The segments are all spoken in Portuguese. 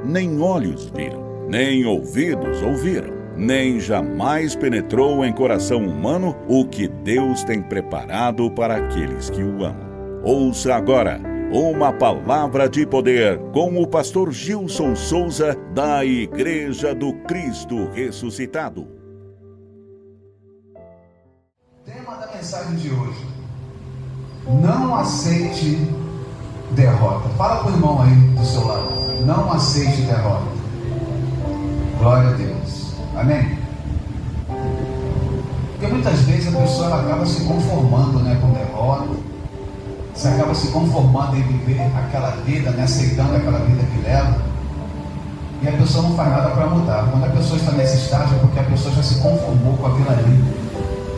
nem olhos viram, nem ouvidos ouviram, nem jamais penetrou em coração humano o que Deus tem preparado para aqueles que o amam. Ouça agora uma palavra de poder com o pastor Gilson Souza, da Igreja do Cristo Ressuscitado. Tema da mensagem de hoje: não aceite derrota. Fala com o irmão aí do seu lado: não aceite derrota. Glória a Deus. Amém? Porque muitas vezes a pessoa ela acaba se conformando, com derrota. Você acaba se conformando em viver aquela vida, aceitando aquela vida que leva, e a pessoa não faz nada para mudar. Quando a pessoa está nesse estágio, é porque a pessoa já se conformou com aquilo ali,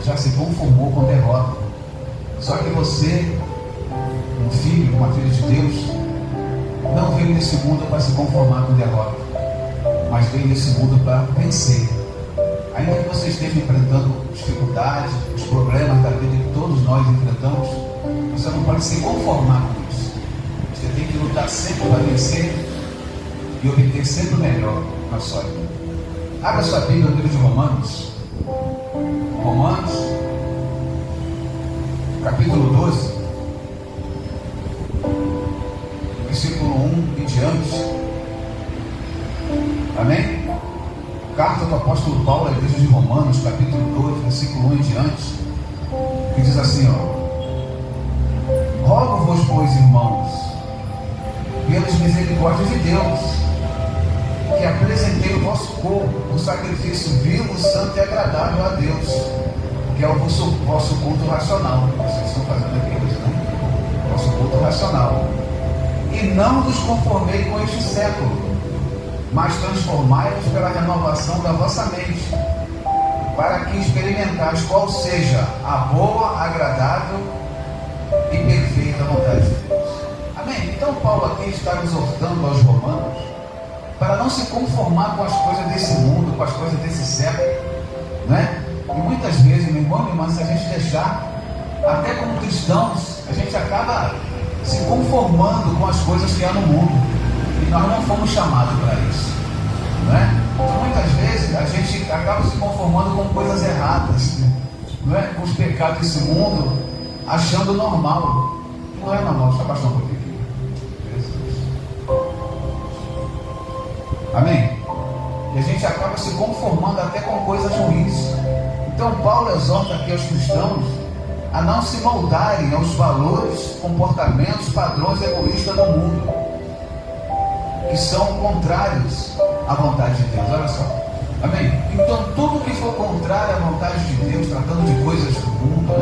já se conformou com derrota. Só que você, um filho, uma filha de Deus, não veio nesse mundo para se conformar com derrota, mas veio nesse mundo para vencer. Ainda que você esteja enfrentando dificuldades, os problemas da vida que todos nós enfrentamos, você não pode se conformar com isso. Você tem que lutar sempre para vencer e obter sempre o melhor na sua vida. Abra sua Bíblia no livro de Romanos. Romanos, capítulo 12, versículo 1 e diante. Amém? Carta do apóstolo Paulo à igreja de Romanos, capítulo 12, versículo 1 em diante, que diz assim, rogo-vos, pois, irmãos, pelas misericórdias de Deus, que apresentei o vosso corpo, um sacrifício vivo, santo e agradável a Deus, que é o vosso culto racional. Vocês estão fazendo aqui hoje, né? Vosso culto racional. E não vos conformei com este século, mas transformai-vos pela renovação da vossa mente, para que experimentais qual seja a boa, agradável e perfeita vontade de Deus. Amém? Então Paulo aqui está nos exortando aos romanos para não se conformar com as coisas desse mundo, com as coisas desse século, né? E muitas vezes, meu irmão, minha irmã, se a gente deixar, até como cristãos, a gente acaba se conformando com as coisas que há no mundo. E nós não fomos chamados para isso, não é? Então, muitas vezes a gente acaba se conformando com coisas erradas, não é? Com os pecados desse mundo, achando normal. Não é normal. Deixa eu abaixar um pouquinho aqui. Amém? E a gente acaba se conformando até com coisas ruins. Então Paulo exorta aqui aos cristãos a não se moldarem aos valores, comportamentos, padrões egoístas do mundo, que são contrários à vontade de Deus. Olha só. Amém? Então tudo que for contrário à vontade de Deus, tratando de coisas do mundo,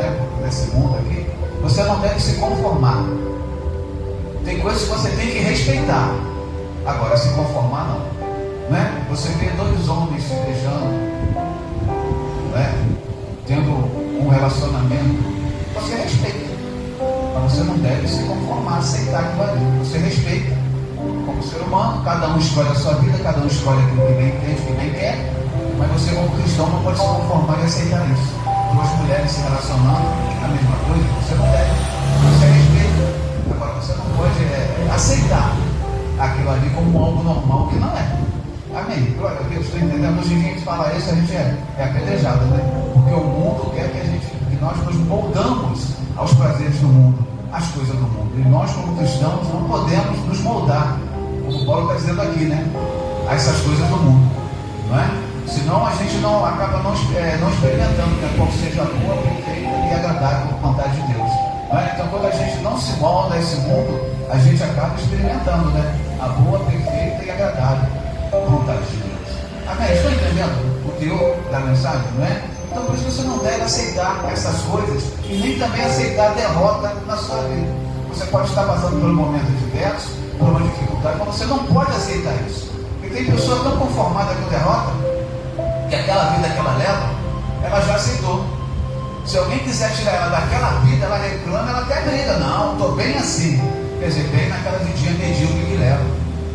desse mundo aqui, você não deve se conformar. Tem coisas que você tem que respeitar. Agora, se conformar não, Você vê dois homens se beijando, tendo um relacionamento, você respeita, mas você não deve se conformar, aceitar aquilo ali. Você respeita como ser humano, cada um escolhe a sua vida, cada um escolhe aquilo que bem entende, que bem quer, mas você como cristão não pode se conformar e aceitar isso. Duas mulheres se relacionando, a mesma coisa, você não deve, você respeita. Agora você não pode aceitar aquilo ali como algo normal, que não é. Amém? Glória a Deus, estou entendendo? Hoje em dia a gente fala isso, a gente é apedrejado, porque o mundo quer que nós nos moldamos aos prazeres do mundo, às coisas do mundo. E nós, como cristãos, não podemos nos moldar, como Paulo está dizendo aqui, a essas coisas do mundo, não é? Senão a gente não acaba não experimentando qual seja a boa, perfeita e agradável vontade de Deus. Não é? Então, quando a gente não se molda a esse mundo, a gente acaba experimentando a boa, perfeita e agradável vontade de Deus. Amém? Estou entendendo o teor da mensagem, não é? Então, por isso você não deve aceitar essas coisas e nem também aceitar a derrota na sua vida. Você pode estar passando por um momento diverso, por uma dificuldade, mas você não pode aceitar isso. Porque tem pessoas tão conformadas com a derrota, que aquela vida que ela leva, ela já aceitou. Se alguém quiser tirar ela daquela vida, ela reclama, ela até briga. Não, estou bem assim. Quer dizer, bem naquela vidinha medíocre que leva.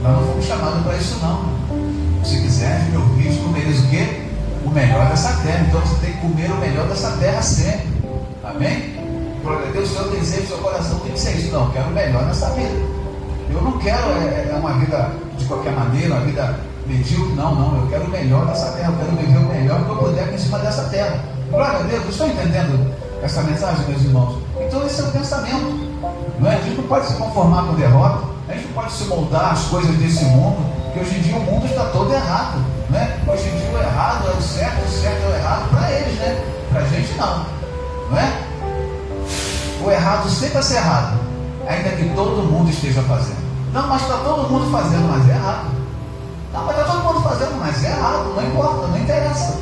Nós não fomos chamados para isso não. Se quiser, meu filho, comereis o quê? O melhor dessa terra. Então você tem que comer o melhor dessa terra sempre. Amém? Glória a Deus, o seu desejo, o seu coração tem que ser isso. Não, eu quero o melhor nessa vida. Eu não quero uma vida de qualquer maneira, uma vida medíocre. Não, eu quero o melhor dessa terra, eu quero viver o melhor que eu puder em cima dessa terra. Glória a Deus, vocês estão entendendo essa mensagem, meus irmãos? Então esse é o pensamento, não é? A gente não pode se conformar com derrota, a gente não pode se moldar às coisas desse mundo, porque hoje em dia o mundo está todo errado, né? Hoje em dia o errado é o certo é o errado para eles, né? Para a gente não é? O errado sempre vai ser errado, ainda que todo mundo esteja fazendo. Não, mas está todo mundo fazendo, mas é errado. Não, mas está todo mundo fazendo, mas é errado, não importa, não interessa.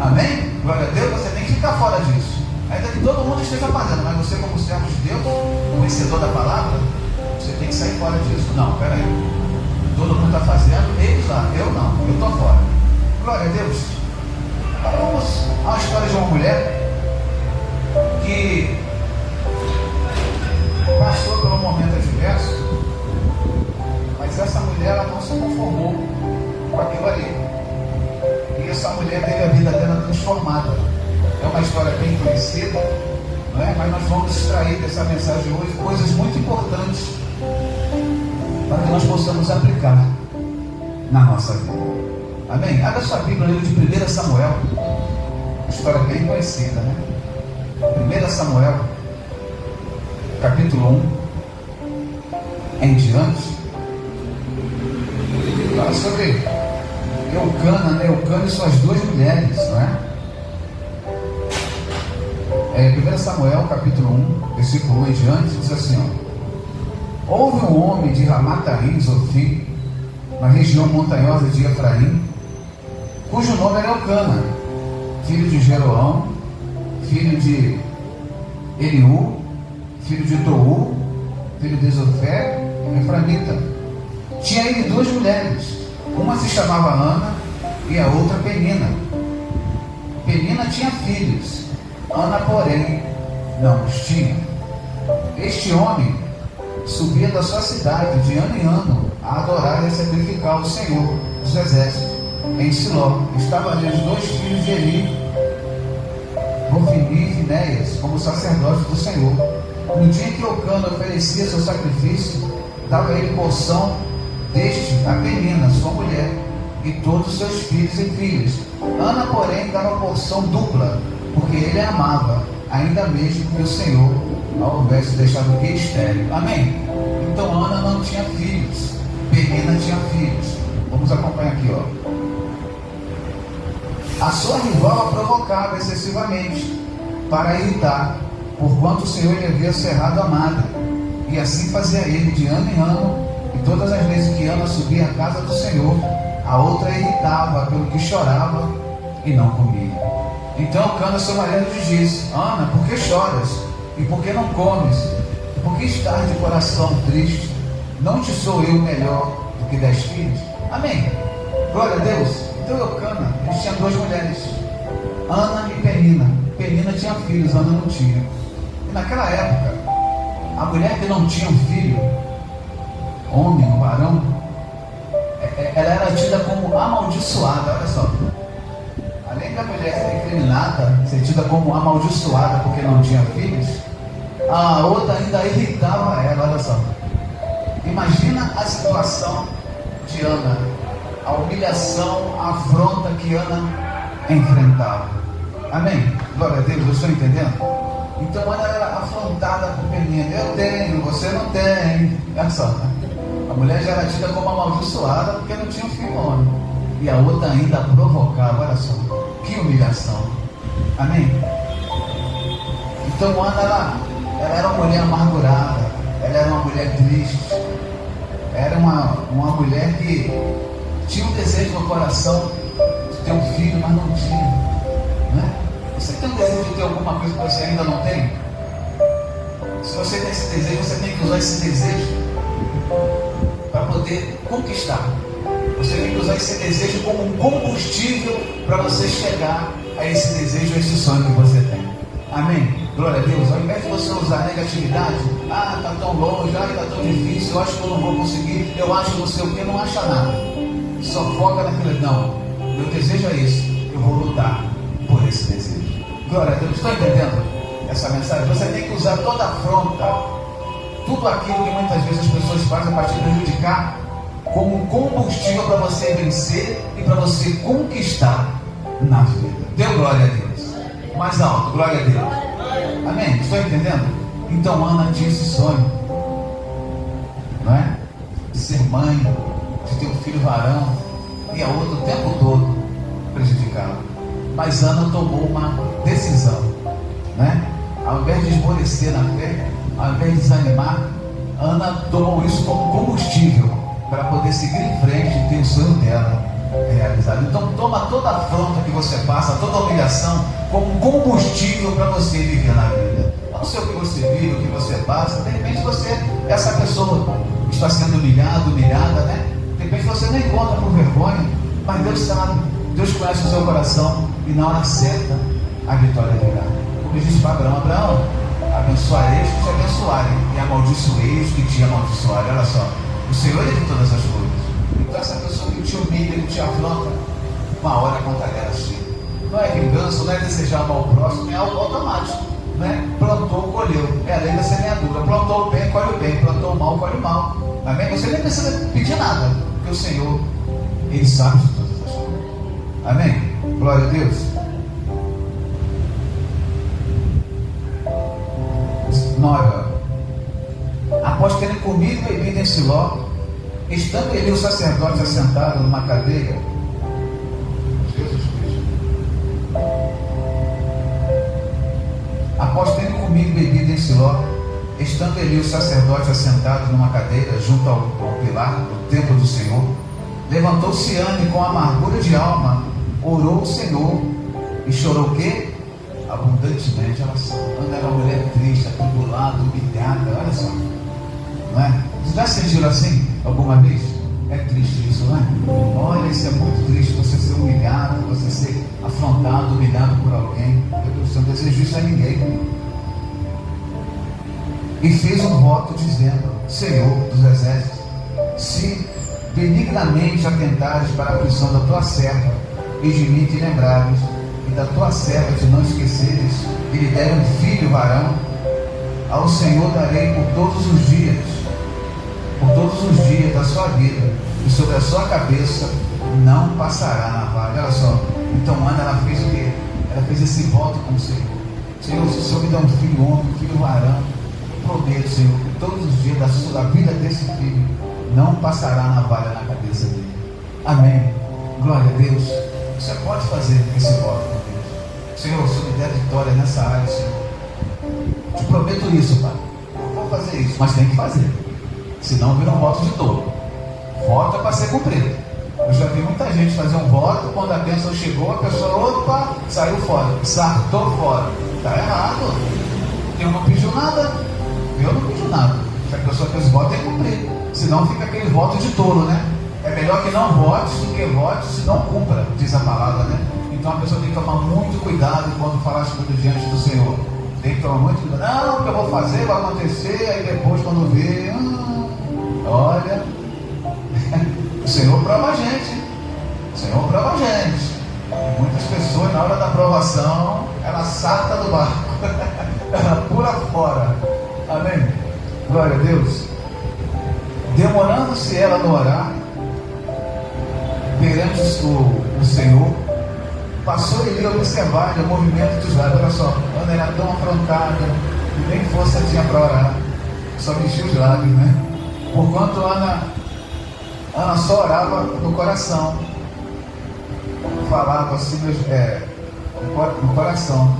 Amém? Glória a Deus, você tem que ficar fora disso. Ainda que todo mundo esteja fazendo, mas você, como servo de Deus, conhecedor da palavra, você tem que sair fora disso. Não, peraí. Todo mundo está fazendo, eles lá, eu não, eu estou fora. Glória a Deus. Vamos a uma história de uma mulher que passou por um momento adverso, mas essa mulher ela não se conformou com aquilo ali. E essa mulher teve a vida dela transformada. É uma história bem conhecida, não é? Mas nós vamos extrair dessa mensagem hoje coisas muito importantes para que nós possamos aplicar na nossa vida. Amém? Abra sua Bíblia no livro de 1 Samuel, uma história bem conhecida, né? 1 Samuel, capítulo 1 em diante, fala sobre Eucana, né? Eucana e suas duas mulheres, não é? 1 Samuel, capítulo 1, versículo 1 em diante, diz assim, ó: houve um homem de Ramataim, Zofim, na região montanhosa de Efraim, cujo nome era Eucana, filho de Jeroão, filho de Eliú, filho de Tou, filho de Zofé, Efraimita. Tinha ele duas mulheres, uma se chamava Ana e a outra Penina. Penina tinha filhos, Ana, porém, não os tinha. Este homem subia da sua cidade de ano em ano a adorar e a sacrificar o Senhor dos exércitos em Siló. Estava ali os dois filhos de Eli, Ofni e Finéias, como sacerdotes do Senhor. No dia em que Eucana oferecia seu sacrifício, dava ele porção deste a Penina, sua mulher, e todos os seus filhos e filhas. Ana, porém, dava porção dupla, porque ele a amava, ainda mesmo que o Senhor a houvesse deixado que estéril. Amém? Então Ana não tinha filhos, Penina tinha filhos. Vamos acompanhar aqui, ó. A sua rival a provocava excessivamente para irritar, porquanto o Senhor lhe havia cerrado a madre, e assim fazia ele de ano em ano. E todas as vezes que Ana subia à casa do Senhor, a outra irritava pelo que chorava e não comia. Então Cana, seu marido, lhe disse: Ana, por que choras? E por que não comes? E por que estás de coração triste? Não te sou eu melhor do que 10 filhos? Amém? Glória a Deus. Então Eucana, eles tinham duas mulheres, Ana e Penina. Penina tinha filhos, Ana não tinha. E naquela época, a mulher que não tinha um filho, homem, um varão, ela era tida como amaldiçoada. Olha só, além da mulher ser incriminada, ser tida como amaldiçoada porque não tinha filhos, a outra ainda irritava ela. Olha só, imagina a situação de Ana, a humilhação, a afronta que Ana enfrentava. Amém? Glória a Deus, eu estou entendendo? Então Ana era afrontada por Penina. Eu tenho, você não tem. Olha só, a mulher já era tida como amaldiçoada porque não tinha um filho homem, e a outra ainda provocava. Olha só, que humilhação. Amém? Então Ana, ela era uma mulher amargurada, ela era uma mulher triste, era uma mulher que tinha um desejo no coração de ter um filho, mas não tinha, né? Você tem um desejo de ter alguma coisa que você ainda não tem? Se você tem esse desejo, você tem que usar esse desejo para poder conquistar. Você tem que usar esse desejo como um combustível para você chegar a esse desejo, a esse sonho que você tem. Amém? Glória a Deus. Ao invés de você usar a negatividade, está tão longe, está tão difícil, eu acho que eu não vou conseguir, eu acho não sei o que, não acha nada. Só foca naquilo. Não, meu desejo é esse, eu vou lutar por esse desejo. Glória a Deus. Estou entendendo essa mensagem? Você tem que usar toda a afronta, tudo aquilo que muitas vezes as pessoas fazem para te prejudicar, ficar como um combustível para você vencer e para você conquistar na vida. Deu glória a Deus. Mais alto, glória a Deus. Amém? Estou entendendo? Então Ana tinha esse sonho, não é? De ser mãe, de ter um filho varão, e a outra o tempo todo prejudicava. Mas Ana tomou uma decisão, né? Ao invés de esmorecer na fé, ao invés de desanimar, Ana tomou isso como combustível para poder seguir em frente e ter o sonho dela realizado. Então toma toda a afronta que você passa, toda a humilhação, como um combustível para você viver na vida. Não sei o que você vive, o que você passa. De repente você, essa pessoa está sendo humilhada, né? De repente você nem conta por vergonha, mas Deus sabe, Deus conhece o seu coração, e na hora certa a vitória virá. Como disse para Abraão, abençoareis que te abençoarem, e amaldiçoeis que te amaldiçoarem. Olha só, o Senhor é de todas as coisas. Então essa pessoa que te humilha, que te afronta, uma hora contará assim. Não é vingança, não é desejar mal ao próximo, é algo automático, né? Plantou, colheu, é a lei da semeadura. Plantou o bem, colhe o bem. Plantou o mal, colhe o mal. Amém? Você nem precisa pedir nada, porque o Senhor, Ele sabe de todas as coisas. Amém? Glória a Deus. 9. Após terem comido e bebido em Siló, estando ele o sacerdote assentado numa cadeira, Jesus Cristo. Após terem comido e bebido em Siló, estando ele o sacerdote assentado numa cadeira junto ao pilar do templo do Senhor, levantou-se Ana e com amargura de alma orou o Senhor e chorou o quê? Abundantemente. Olha só, Ana era uma mulher triste, atribulada, humilhada. Olha só, não é? Vocês já sentiram assim alguma vez? É triste isso, não é? Olha, isso é muito triste, você ser humilhado, você ser afrontado, humilhado por alguém. Eu não desejo isso a ninguém. E fez um voto dizendo: Senhor dos exércitos, se benignamente atentares para a aflição da tua serva, e de mim te lembrares, e da tua serva te não esqueceres, e lhe der um filho varão, ao Senhor darei por todos os dias da sua vida, e sobre a sua cabeça não passará navalha. Olha só, então Ana, ela fez o quê? Ela fez esse voto com o Senhor. Senhor, se o Senhor me der um filho homem, um filho varão, eu prometo, Senhor, que todos os dias da vida desse filho não passará navalha na cabeça dele. Amém. Glória a Deus. Você pode fazer esse voto com Deus. Senhor, se me der vitória nessa área, Senhor, te prometo isso, Pai. Eu vou fazer isso, mas tem que fazer. Senão vira um voto de tolo. Voto é para ser cumprido. Eu já vi muita gente fazer um voto, quando a bênção chegou, a pessoa, opa, saiu fora, sartou fora. Está errado. Eu não pediu nada. Eu não pedi nada. Se a pessoa fez voto, tem que cumprir. Senão fica aquele voto de tolo, né? É melhor que não vote do que vote se não cumpra, diz a palavra, né? Então a pessoa tem que tomar muito cuidado quando falar as coisas diante do Senhor. Tem que tomar muito cuidado. Não, o que eu vou fazer vai acontecer, aí depois quando vê, olha, o Senhor prova a gente. O Senhor prova a gente. E muitas pessoas, na hora da provação, ela salta do barco, ela pula fora. Amém? Glória a Deus. Demorando-se ela no orar perante o Senhor, passou ele a observar o movimento dos lábios. Olha só, Ana era tão afrontada, e nem força tinha para orar, só mexia os lábios, né? Porquanto Ana só orava no coração, falava assim no coração,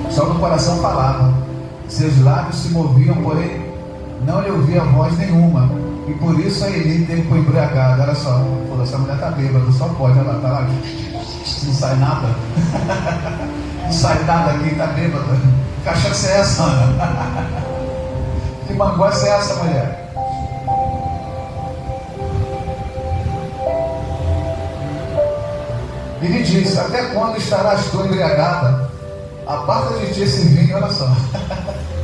só no coração falava, seus lábios se moviam, porém não lhe ouvia voz nenhuma, e por isso a Eli teve por embriagada. Olha só, falou, essa mulher está bêbada, só pode, ela está lá, não sai nada, não sai nada aqui, está bêbada. Que cachaça é essa, Ana? Que manguaça é essa, mulher? E lhe disse: até quando estarás tu embriagada? Aparta de ti esse vinho. Olha só,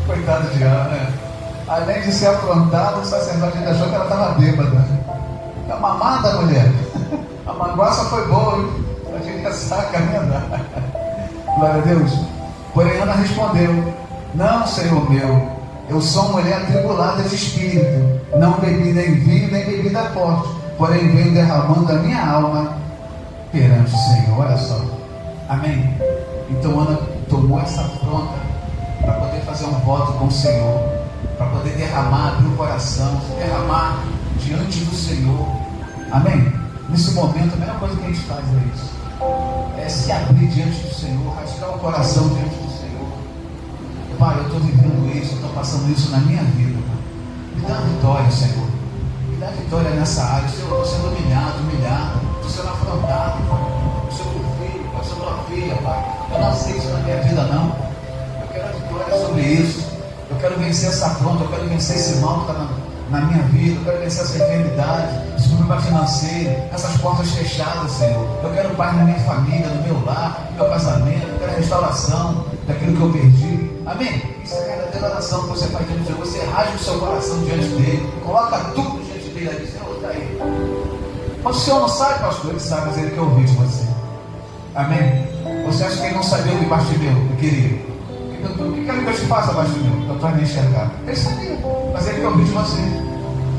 coitada de Ana, né? Além de ser afrontada, o sacerdote ainda achou que ela estava bêbada. Está mamada, mulher. A manguaça foi boa, hein? A gente saca, né? Glória a Deus. Porém Ana respondeu: não, Senhor meu, Eu sou uma mulher atribulada de espírito, não bebi nem vinho, nem bebida forte, porém venho derramando a minha alma perante o Senhor. Olha só, amém? Então Ana tomou essa afronta para poder fazer um voto com o Senhor, para poder derramar, abrir o coração, derramar diante do Senhor, amém? Nesse momento a melhor coisa que a gente faz é isso, é se abrir diante do Senhor, rasgar o coração diante do Senhor. Pai, eu estou vivendo isso, eu estou passando isso na minha vida, me dá vitória, Senhor, me dá vitória nessa área. Senhor, eu estou sendo humilhado, estou sendo afrontado, Pai. Eu sou teu filho, Pai, eu sou tua filha, Pai, eu não aceito isso na minha vida, não. Eu quero a vitória sobre isso, eu quero vencer essa afronta, eu quero vencer esse mal que está na minha vida, eu quero vencer essa enfermidade, esse problema financeiro, essas portas fechadas, Senhor. Eu quero paz na minha família, no meu lar, no meu casamento, eu quero a restauração daquilo que eu perdi, amém? Isso é a verdadeira oração que você faz diante de Deus. Você rasga o seu coração diante dele, coloca tudo diante dele ali. Senhor, está aí. Mas o Senhor não sabe, pastor, ele sabe, mas ele quer ouvir de você, amém? Você acha que ele não sabia o que Bartimeu, meu querido? O que quer que eu te faça, Bartimeu? Eu estou a me enxergar. Ele sabia, mas ele quer ouvir de você,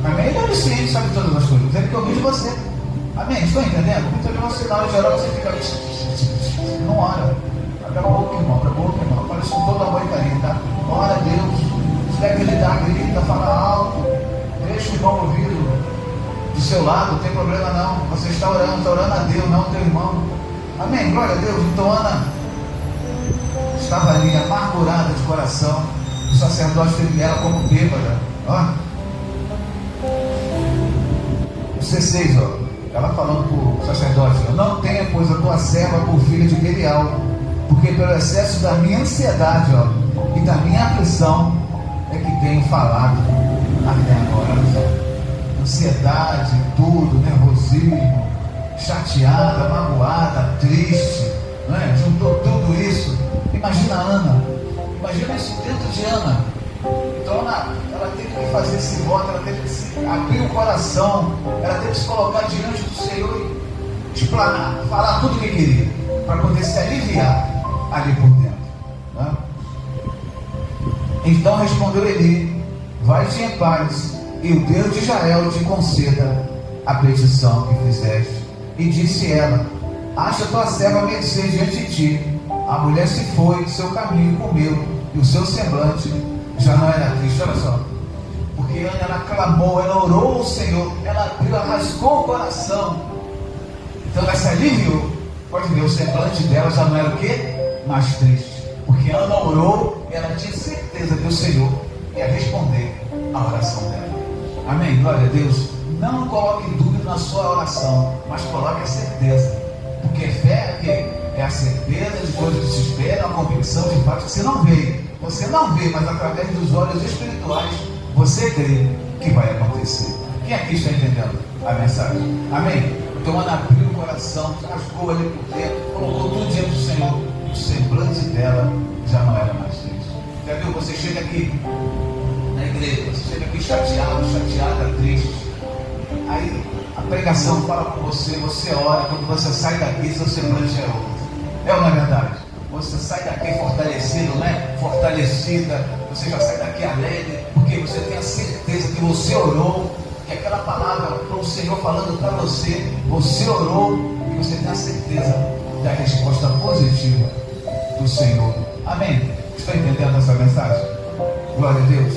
amém? Ele é onisciente, sabe todas as coisas, mas ele quer ouvir de você, amém? Estão entendendo? Muitas vezes você, na hora de orar, você fica, não ora. Abre a boca, irmão, abre a boca, irmão. Fala isso com todo amor e carinho, tá? Ora a Deus. Se der gritar, grita, fala alto. Deixa o irmão ouvir do seu lado, não tem problema não. Você está orando a Deus, não o teu irmão. Amém? Glória a Deus. Então Ana estava ali, amargurada de coração. O sacerdote teve ela como bêbada. Ó. O C6, ó. Ela falando para o sacerdote: não tenha, pois, a tua serva por filha de Belial, porque pelo excesso da minha ansiedade, ó, e da minha aflição é que tenho falado até agora. Ansiedade, tudo, nervosismo, chateada, magoada, triste, não é? Juntou tudo isso. Imagina a Ana, imagina isso dentro de Ana. Então ela teve que fazer esse voto, ela teve que se abrir o coração, ela teve que se colocar diante do Senhor e explanar, falar tudo o que queria, para poder se aliviar ali por dentro, né? Então respondeu Eli: vai-te em paz, e o Deus de Israel te conceda a petição que fizeste. E disse ela: acha tua serva mercê diante de ti. A mulher se foi do seu caminho, comeu, e o seu semblante já não era triste. Olha só, porque Ana, ela clamou, ela orou ao Senhor, ela abriu, ela rasgou o coração, então ela se aliviou. Pode ver, o semblante dela já não era o quê? Mais triste, porque Ana orou e ela tinha certeza que o Senhor ia responder a oração dela. Amém? Glória a Deus. Não coloque dúvida na sua oração, mas coloque a certeza, porque fé é a certeza de coisas que se esperam, a convicção de fato que você não vê. Você não vê, mas através dos olhos espirituais você crê que vai acontecer. Quem aqui está entendendo a mensagem? Amém? Então Ana abriu o coração, rasgou ali por dentro, colocou tudo diante do Senhor. O semblante dela já não era mais triste. Já viu? Você chega aqui na igreja, você chega aqui chateado, chateada, triste. Aí a pregação fala com você, você ora, quando você sai daqui, seu semblante é outro. É ou não é verdade? Você sai daqui fortalecido, né? Fortalecida, você já sai daqui alegre, porque você tem a certeza que você orou, que aquela palavra foi o Senhor falando para você, você orou e você tem a certeza da resposta positiva do Senhor. Amém? Está entendendo essa mensagem? Glória a Deus.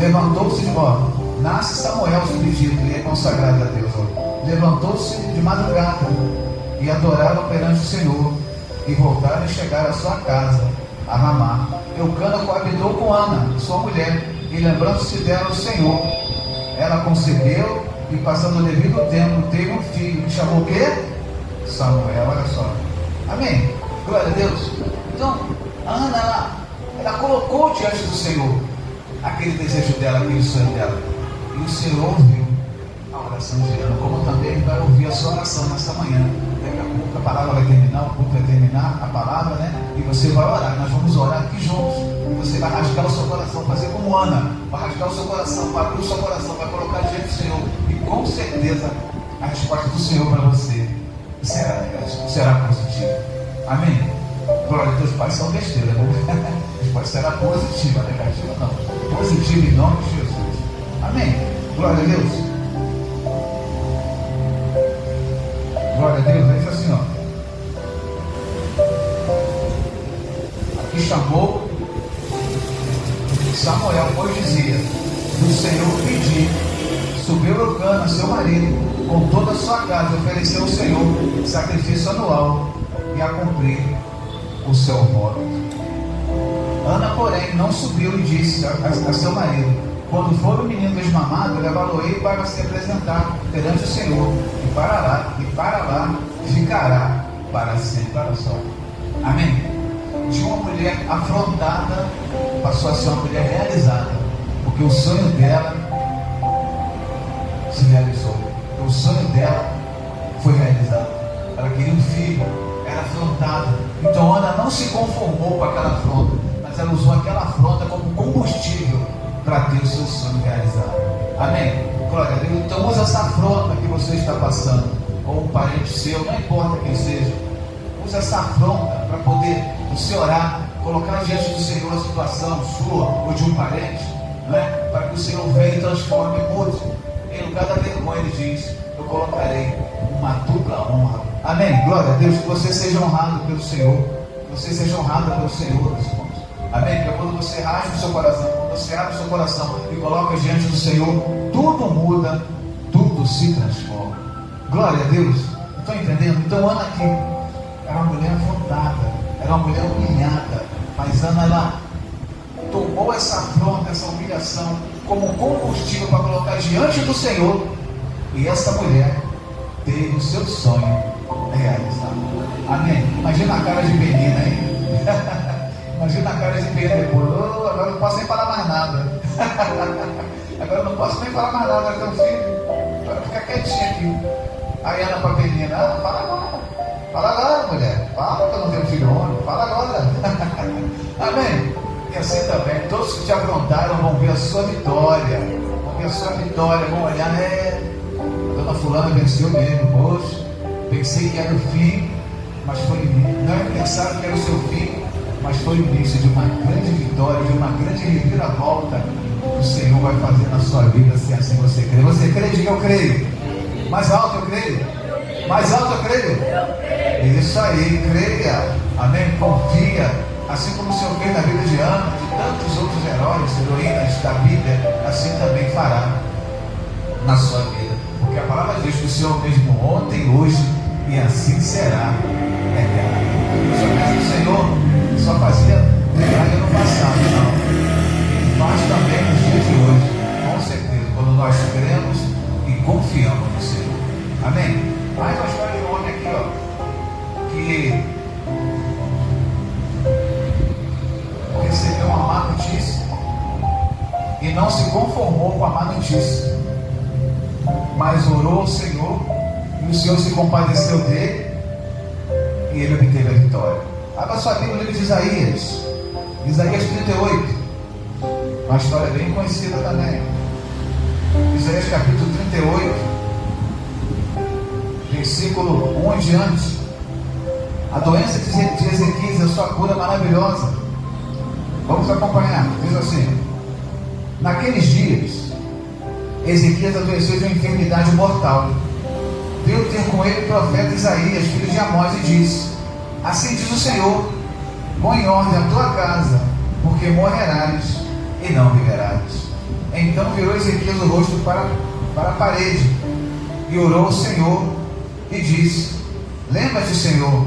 Levantou-se de volta. Nasce Samuel, filho de Egito, e é consagrado a Deus. Levantou-se de madrugada e adoraram perante o Senhor, e voltaram e chegaram à sua casa, a Ramá. Eucana coabitou com Ana, sua mulher, e lembrando-se dela o Senhor, ela concebeu, e passando o devido tempo, teve um filho, que chamou o quê? Samuel. Olha só. Amém? Glória a Deus. Então, a Ana, ela colocou diante do Senhor aquele desejo dela, aquele sonho dela, e o Senhor ouviu a oração de Ana, como também vai ouvir a sua oração nessa manhã. Daqui a pouco a palavra vai terminar, o culto vai terminar, a palavra, né? E você vai orar, nós vamos orar aqui juntos, e você vai rasgar o seu coração, fazer como Ana, vai rasgar o seu coração, vai abrir o seu coração, vai colocar diante do Senhor, e com certeza a resposta do Senhor para você será positiva. Amém? Glória a Deus. Pais são besteira, né? mas será positiva, negativa não. Positiva em nome de Jesus. Amém? Glória a Deus. Glória a Deus. Diz assim, ó. Aqui chamou Samuel, pois dizia: do Senhor pedi. Subiu Eucana, seu marido, com toda a sua casa, ofereceu ao Senhor sacrifício anual e a cumprir o seu voto. Ana, porém, não subiu e disse a seu marido: quando for o menino desmamado, levá-lo-ei para se apresentar perante o Senhor, e para lá ficará para sempre. Olha só. Amém? De uma mulher afrontada passou a ser uma mulher realizada, porque o sonho dela se realizou. O sonho dela foi realizado. Ela queria um filho, era afrontada. Então Ana não se conformou com aquela afronta, mas ela usou aquela afronta como combustível para ter o seu sonho realizado. Amém? Glória a Deus. Então usa essa afronta que você está passando, ou um parente seu, não importa quem seja. Usa essa afronta para poder você orar, colocar diante do Senhor a situação sua ou de um parente, né? Para que o Senhor venha e transforme e mude. Em lugar da vergonha, ele diz: eu colocarei uma dupla honra. Amém? Glória a Deus. Que você seja honrado pelo Senhor. Que você seja honrado pelo Senhor, meus irmãos. Amém? Porque quando você rasga o seu coração, quando você abre o seu coração e coloca diante do Senhor, tudo muda, tudo se transforma. Glória a Deus. Estão entendendo? Então Ana aqui era uma mulher afrontada, era uma mulher humilhada, mas Ana, ela tomou essa afronta, essa humilhação como combustível para colocar diante do Senhor, e essa mulher teve o seu sonho realizado. Amém? Imagina a cara de menina aí. Imagina a cara de menina depois: oh, agora não posso nem falar mais nada. Agora não posso nem falar mais nada, teu filho. Agora fica quietinha aqui. Aí Ana para a menina: ah, fala agora. Fala agora, mulher. Fala que eu não tenho filho homem. Fala agora. Amém? E assim também, todos que te afrontaram vão ver a sua vitória. Vão ver a sua vitória. Vão olhar: a dona fulana venceu mesmo. Poxa, pensei que era o fim, mas foi início. Não pensaram que era o seu fim, mas foi o início de uma grande vitória, de uma grande reviravolta que o Senhor vai fazer na sua vida, se assim você crê. Você crê? Diga: eu creio. Mais alto: eu creio. Mais alto: eu creio. Isso aí, creia. Amém? Confia. Assim como o Senhor fez na vida de Ana, de tantos outros heróis, heroínas da Bíblia, assim também fará na sua vida. Porque a palavra diz que o Senhor mesmo ontem, hoje e assim será eterno. O Senhor só fazia milagre no passado, não. Ele faz também nos dias de hoje, com certeza, quando nós cremos e confiamos no Senhor. Amém? Mais uma história de um homem aqui, ó, que recebeu uma má notícia e não se conformou com a má notícia, mas orou ao Senhor, e o Senhor se compadeceu dele e ele obteve a vitória. Abra sua Bíblia no livro de Isaías 38, uma história bem conhecida também. Isaías capítulo 38, versículo 1 em diante. A doença de Ezequias, a sua cura maravilhosa. Vamos acompanhar. Diz assim: naqueles dias, Ezequias adoeceu de uma enfermidade mortal. Veio ter com ele o profeta Isaías, filho de Amós, e disse: assim diz o Senhor: põe em ordem a tua casa, porque morrerás e não viverás. Então virou Ezequias o rosto para a parede e orou ao Senhor e disse: lembra-te, Senhor,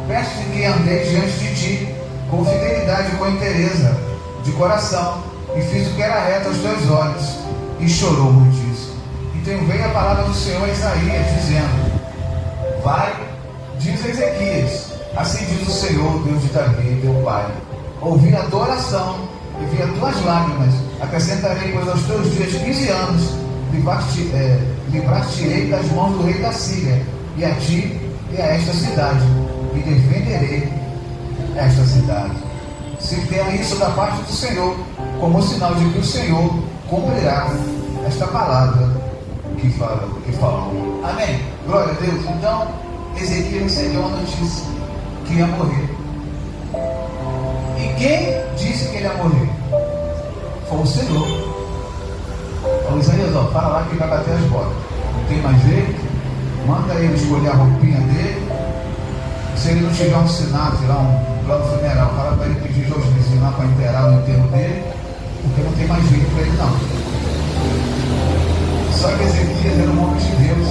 peço-te que andei diante de ti com fidelidade e com inteireza de coração, e fiz o que era reto aos teus olhos. E chorou muitíssimo. Então veio a palavra do Senhor a Isaías, dizendo: vai, diz a Ezequias: assim diz o Senhor, Deus de Davi, teu pai, ouvi a tua oração e vi as tuas lágrimas. Acrescentarei, pois, aos teus dias 15 anos, livrar-te-ei das mãos do rei da Síria, e a ti e a esta cidade, e defenderei esta cidade. Se tenha isso da parte do Senhor, como sinal de que o Senhor cumprirá esta palavra que falou. Amém? Glória a Deus. Então Ezequias recebeu a notícia que ia morrer. E E quem disse que ele ia morrer? Foi o Senhor. Falou: Isaías, ó, fala lá que vai bater as botas. Não tem mais jeito. Manda ele escolher a roupinha dele. Se ele não tiver um sinate lá, um plano funeral, fala para ele pedir aos vizinhos lá para enterrar no enterro dele, porque não tem mais jeito para ele não. Só que Ezequias era um homem de Deus.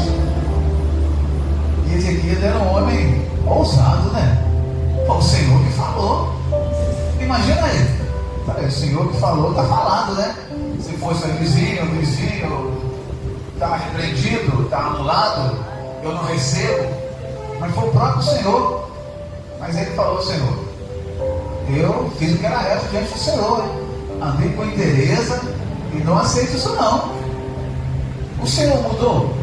E Ezequias era um homem ousado, né? Foi o Senhor que falou. Imagina ele. O Senhor que falou, está falado, né? Se fosse o vizinho está repreendido, está anulado, eu não recebo. Mas foi o próprio Senhor. Mas ele falou: Senhor, eu fiz o que era reto diante do Senhor. Andei com interesse e não aceito isso não. O Senhor mudou?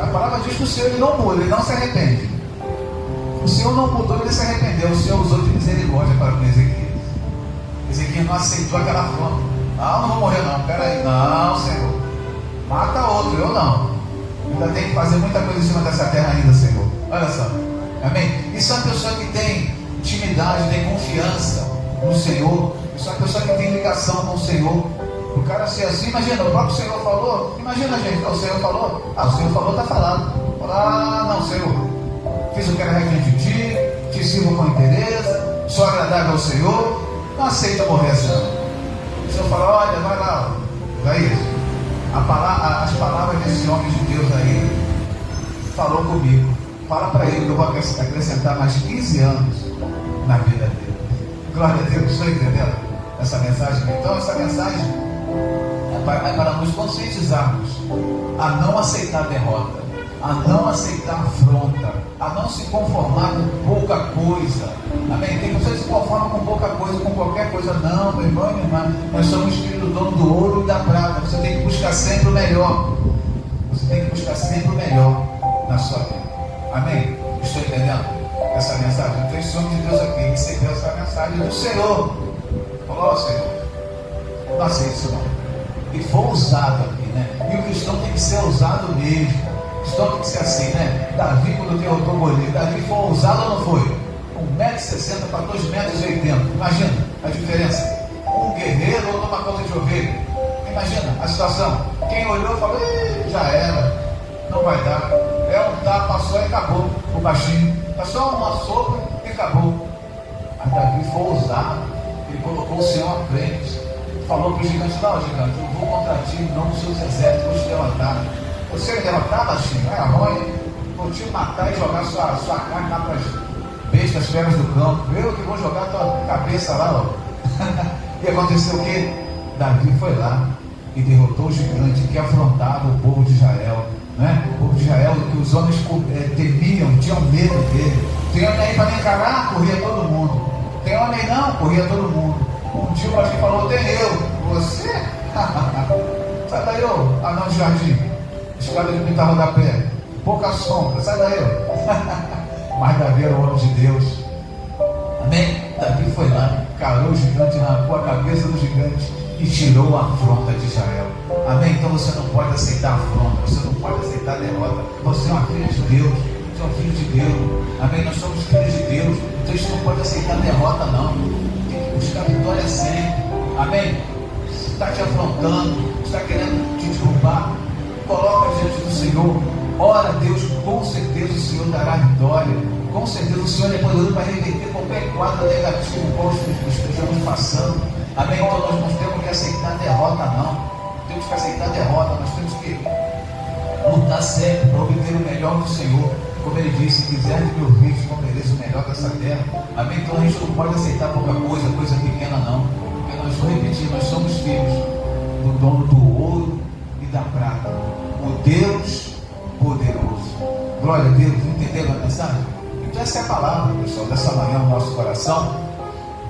A palavra diz que o Senhor ele não muda, ele não se arrepende. O Senhor não mudou, ele se arrependeu. O Senhor usou de misericórdia para com Ezequias. Ezequias não aceitou aquela forma. Não vou morrer não, peraí. Não, Senhor, mata outro, eu não. Ainda tem que fazer muita coisa em cima dessa terra ainda, Senhor. Olha só, amém? Isso é uma pessoa que tem intimidade, tem confiança no Senhor. Isso é uma pessoa que tem ligação com o Senhor. O cara ser assim, imagina, o próprio Senhor falou. Imagina, gente, o Senhor falou. O Senhor falou, está falado. Não, Senhor, fiz o que era reto de ti, te sirvo com interesse, sou agradável ao Senhor, não aceita morrer assim não. O Senhor fala: olha, vai lá, vai isso. As palavras desse homem de Deus aí falou comigo. Fala para ele que eu vou acrescentar mais 15 anos na vida dele. Glória a Deus, estou entendendo essa mensagem? Então essa mensagem é para nos conscientizarmos a não aceitar derrota, a não aceitar afronta, a não se conformar com pouca coisa. Amém? Tem pessoas que se conformam com pouca coisa, com qualquer coisa. Não, meu irmão e minha irmã, nós somos filhos do dono do ouro e da prata. Você tem que buscar sempre o melhor. Você tem que buscar sempre o melhor na sua vida. Amém? Estou entendendo essa mensagem? Então esse homem de Deus aqui recebeu essa mensagem do Senhor. Falou: Senhor, não aceito isso não. E foi ousado aqui, né? E o cristão tem que ser ousado mesmo. O cristão tem que ser assim, né? Davi, quando derrotou Golias, Davi foi ousado ou não foi? 1,60 m para 2,80 m. Imagina a diferença. Um guerreiro ou uma coisa de ovelha. Imagina a situação. Quem olhou falou: já era, não vai dar. É um tapa só e acabou. O baixinho, é só uma sopa e acabou. Mas Davi foi ousado. Ele colocou o Senhor à frente. Falou para o gigante: não, gigante, eu vou contra ti em nome dos seus exércitos, vou te derrotar. Você me derrotar, baixinho? É ruim. Vou te matar e jogar sua carne lá para as bestas, feras do campo. Eu que vou jogar tua cabeça lá, ó. E aconteceu o quê? Davi foi lá e derrotou o gigante que afrontava o povo de Israel. Né? O povo de Israel, que os homens temiam, tinham medo dele. Tem homem aí para me encarar? Corria todo mundo. Tem homem não? Corria todo mundo. Um dia o pastor falou: tem eu. Você? Sai daí, ô anão de jardim. Escada de pintar rodapé. Pouca sombra. Sai daí, ô. Mas Davi era o homem de Deus. Amém? Davi foi lá, carou o gigante, arrancou a cabeça do gigante e tirou a afronta de Israel. Amém? Então você não pode aceitar a afronta, você não pode aceitar a derrota. Você é uma filha de Deus, você é um filho de Deus. Amém? Nós somos filhos de Deus, então a gente não pode aceitar a derrota não. Tem que buscar a vitória sempre. Amém? Está te afrontando, está querendo te derrubar, coloca diante do Senhor. Ora a Deus, com certeza o Senhor dará vitória. Com certeza o Senhor é poderoso para reverter qualquer quadro negativo que estejamos passando. Amém? Então nós não temos que aceitar derrota não. Temos que aceitar derrota. Nós temos que lutar sempre para obter o melhor do Senhor. Como ele disse: se quiser de meu vídeo, comereis o melhor dessa terra. Amém? Então a gente não pode aceitar pouca coisa, coisa pequena não. Porque nós, vou repetir, nós somos filhos do dono do ouro e da prata. O Deus poderoso. Glória a Deus. Entenderam a mensagem? Então essa é a palavra, pessoal, dessa manhã no nosso coração,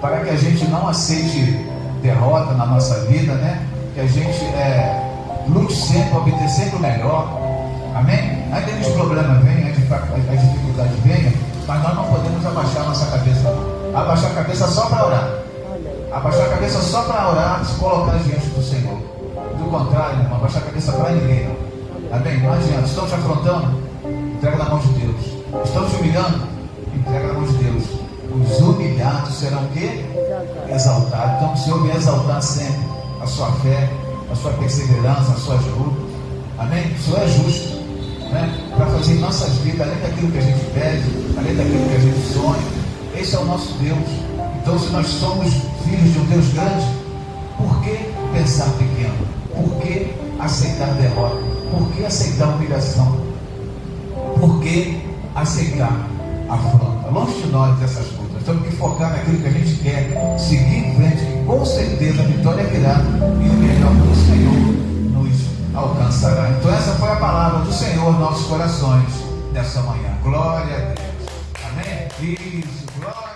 para que a gente não aceite derrota na nossa vida, né? Que a gente lute sempre, obter sempre o melhor. Amém? Ainda os problemas venham, as dificuldades venham, mas nós não podemos abaixar a nossa cabeça. Abaixar a cabeça só para orar. Abaixar a cabeça só para orar, se colocar diante do Senhor. Do contrário, não abaixar a cabeça para ninguém, não. Amém? Não adianta. Estão te afrontando? Entrega na mão de Deus. Estão te humilhando? Entrega na mão de Deus. Os humilhados serão o quê? Exaltados. Então o Senhor vem exaltar sempre a sua fé, a sua perseverança, as suas lutas. Amém? O Senhor é justo, né? Para fazer em nossas vidas, além daquilo que a gente pede, além daquilo que a gente sonha. Esse é o nosso Deus. Então, se nós somos filhos de um Deus grande, por que pensar pequeno? Por que aceitar derrota? Por que aceitar humilhação? Por que aceitar afronta? Longe de nós essas coisas. Nós temos que focar naquilo que a gente quer, seguir em frente, que com certeza a vitória virá e o melhor do Senhor nos alcançará. Então essa foi a palavra do Senhor aos nossos corações nessa manhã. Glória a Deus. Amém? Isso, glória.